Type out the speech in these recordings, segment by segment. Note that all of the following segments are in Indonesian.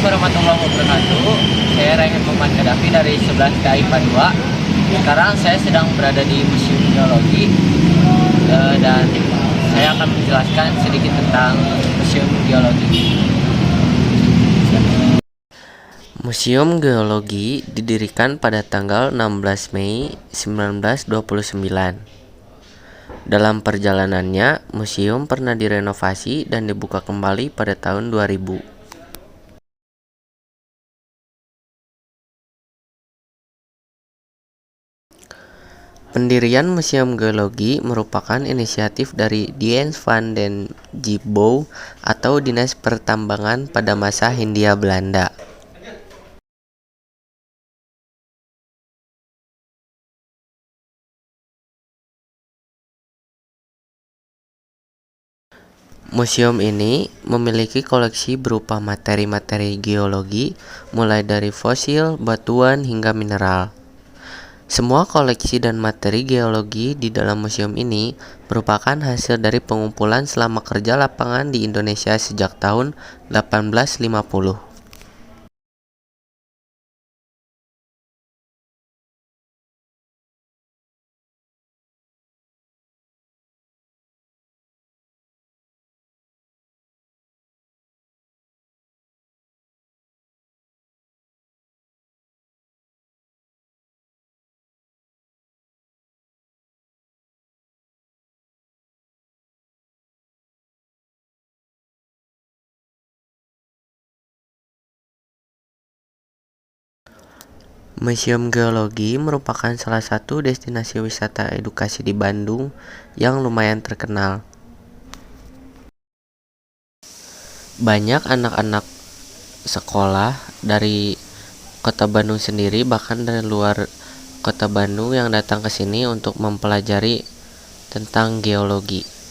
warahmatullahi wabarakatuh. Saya Raihan Muhammad Gaddafi dari 11 KIPA 2. Sekarang saya sedang berada di Museum Geologi dan saya akan menjelaskan sedikit tentang Museum Geologi. Museum Geologi didirikan pada tanggal 16 Mei 1929. Dalam perjalanannya, museum pernah direnovasi dan dibuka kembali pada tahun 2000. Pendirian Museum Geologi merupakan inisiatif dari Diens van den Scheepbouw atau Dinas Pertambangan pada masa Hindia Belanda. Museum ini memiliki koleksi berupa materi-materi geologi, mulai dari fosil, batuan, hingga mineral. Semua koleksi dan materi geologi di dalam museum ini merupakan hasil dari pengumpulan selama kerja lapangan di Indonesia sejak tahun 1850. Museum Geologi merupakan salah satu destinasi wisata edukasi di Bandung yang lumayan terkenal. Banyak anak-anak sekolah dari Kota Bandung sendiri, bahkan dari luar Kota Bandung, yang datang ke sini untuk mempelajari tentang geologi.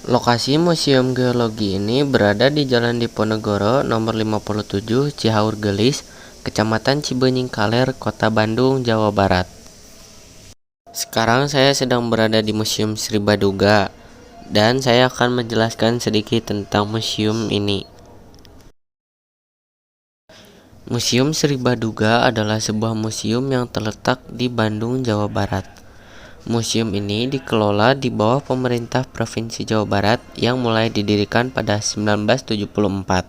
Lokasi Museum Geologi ini berada di Jalan Diponegoro nomor 57 Cihaur Gelis, Kecamatan Cibenying Kaler, Kota Bandung, Jawa Barat. Sekarang saya sedang berada di Museum Sri Baduga dan saya akan menjelaskan sedikit tentang museum ini. Museum Sri Baduga adalah sebuah museum yang terletak di Bandung, Jawa Barat. Museum ini dikelola di bawah pemerintah Provinsi Jawa Barat yang mulai didirikan pada 1974.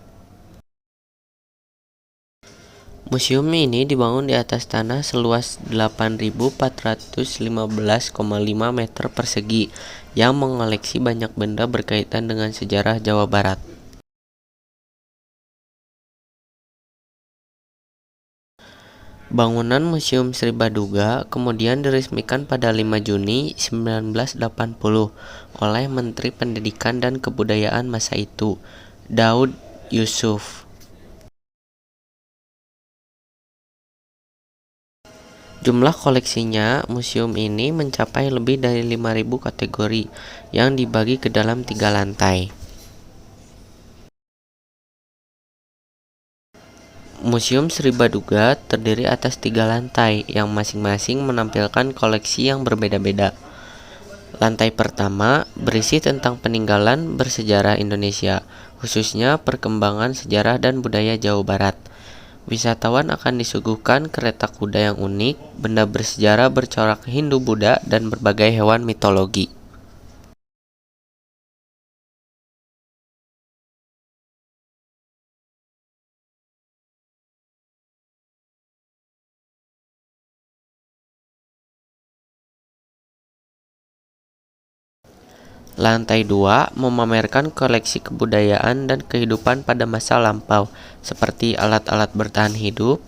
Museum ini dibangun di atas tanah seluas 8.415,5 meter persegi yang mengoleksi banyak benda berkaitan dengan sejarah Jawa Barat. Bangunan Museum Sri Baduga kemudian diresmikan pada 5 Juni 1980 oleh Menteri Pendidikan dan Kebudayaan masa itu, Daud Yusuf. Jumlah koleksinya, museum ini mencapai lebih dari 5.000 kategori yang dibagi ke dalam 3 lantai. Museum Sri Baduga terdiri atas 3 lantai yang masing-masing menampilkan koleksi yang berbeda-beda. Lantai pertama berisi tentang peninggalan bersejarah Indonesia, khususnya perkembangan sejarah dan budaya Jawa Barat. Wisatawan akan disuguhkan kereta kuda yang unik, benda bersejarah bercorak Hindu-Buddha, dan berbagai hewan mitologi. Lantai 2 memamerkan koleksi kebudayaan dan kehidupan pada masa lampau, seperti alat-alat bertahan hidup,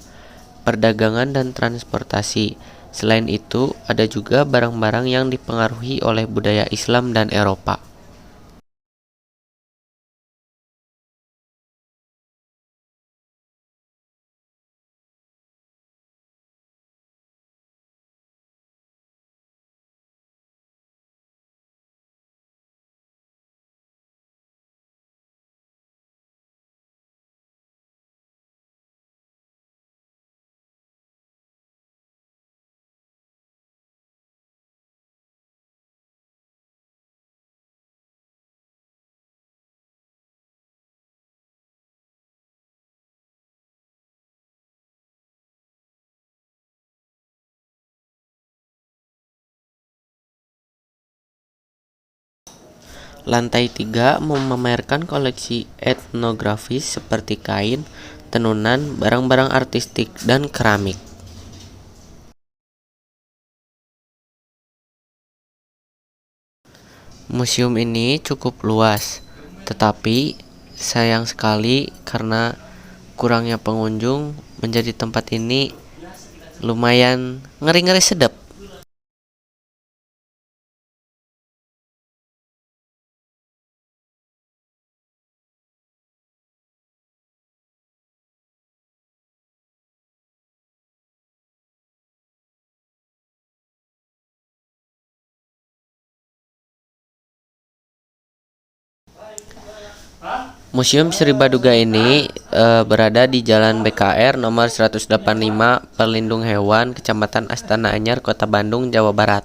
perdagangan dan transportasi. Selain itu, ada juga barang-barang yang dipengaruhi oleh budaya Islam dan Eropa. Lantai 3 memamerkan koleksi etnografis seperti kain, tenunan, barang-barang artistik, dan keramik. Museum ini cukup luas, tetapi sayang sekali karena kurangnya pengunjung menjadi tempat ini lumayan ngeri-ngeri sedap. Museum Sri Baduga ini berada di Jalan BKR nomor 185 Pelindung Hewan, Kecamatan Astana Anyar, Kota Bandung, Jawa Barat.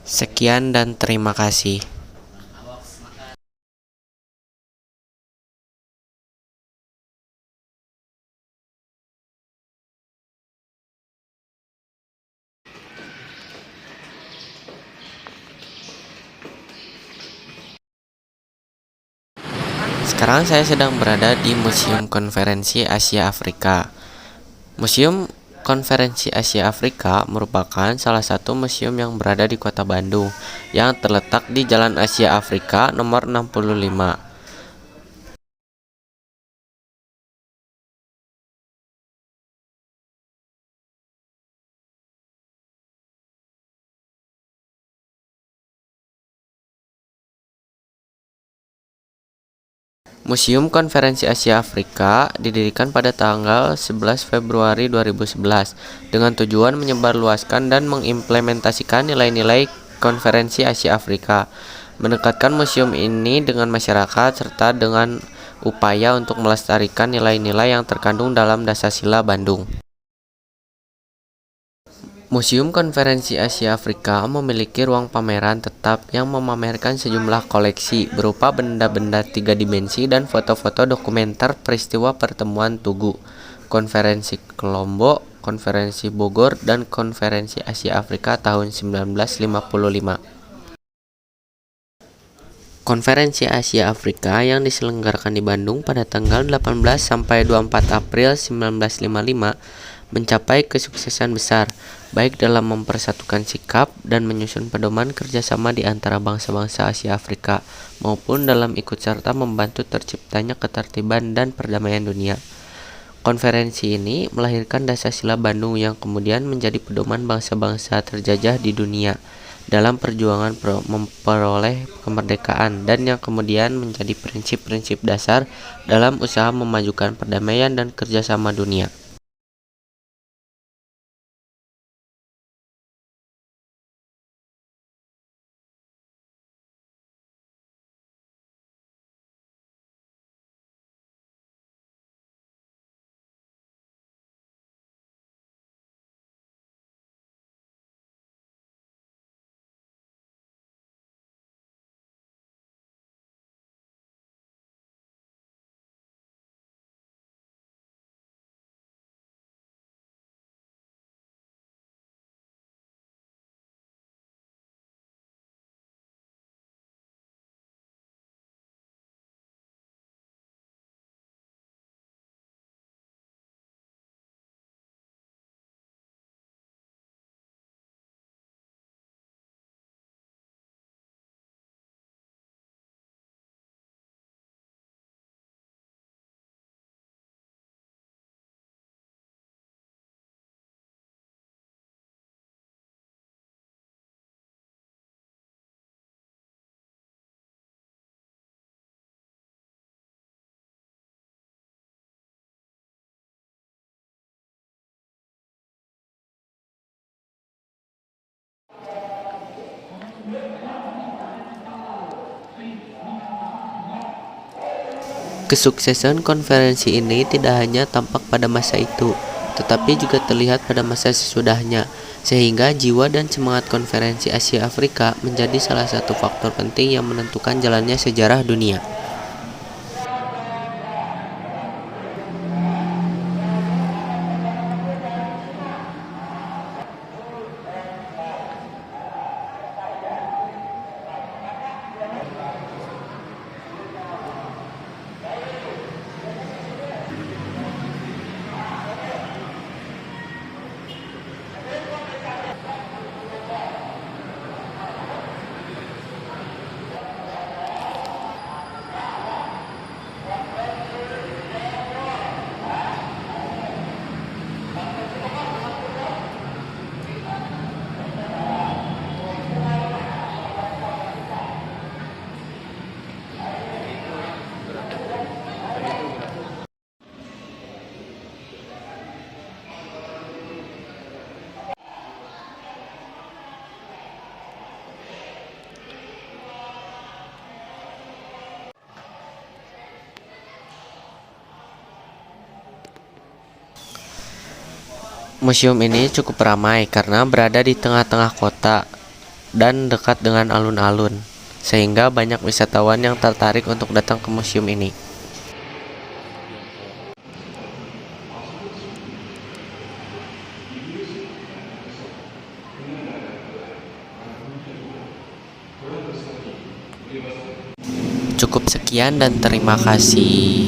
Sekian dan terima kasih. Sekarang saya sedang berada di Museum Konferensi Asia Afrika. Museum Konferensi Asia Afrika merupakan salah satu museum yang berada di Kota Bandung yang terletak di Jalan Asia Afrika nomor 65. Museum Konferensi Asia Afrika didirikan pada tanggal 11 Februari 2011 dengan tujuan menyebarluaskan dan mengimplementasikan nilai-nilai Konferensi Asia Afrika, mendekatkan museum ini dengan masyarakat serta dengan upaya untuk melestarikan nilai-nilai yang terkandung dalam Dasasila Bandung. Museum Konferensi Asia Afrika memiliki ruang pameran tetap yang memamerkan sejumlah koleksi berupa benda-benda tiga dimensi dan foto-foto dokumenter peristiwa pertemuan Tugu, Konferensi Kolombo, Konferensi Bogor, dan Konferensi Asia Afrika tahun 1955. Konferensi Asia Afrika yang diselenggarakan di Bandung pada tanggal 18 sampai 24 April 1955 mencapai kesuksesan besar, baik dalam mempersatukan sikap dan menyusun pedoman kerjasama di antara bangsa-bangsa Asia Afrika, maupun dalam ikut serta membantu terciptanya ketertiban dan perdamaian dunia. Konferensi ini melahirkan Dasasila Bandung yang kemudian menjadi pedoman bangsa-bangsa terjajah di dunia dalam perjuangan memperoleh kemerdekaan dan yang kemudian menjadi prinsip-prinsip dasar dalam usaha memajukan perdamaian dan kerjasama dunia. Kesuksesan konferensi ini tidak hanya tampak pada masa itu, tetapi juga terlihat pada masa sesudahnya, sehingga jiwa dan semangat konferensi Asia Afrika menjadi salah satu faktor penting yang menentukan jalannya sejarah dunia. Museum ini cukup ramai karena berada di tengah-tengah kota dan dekat dengan alun-alun, sehingga banyak wisatawan yang tertarik untuk datang ke museum ini. Cukup sekian dan terima kasih.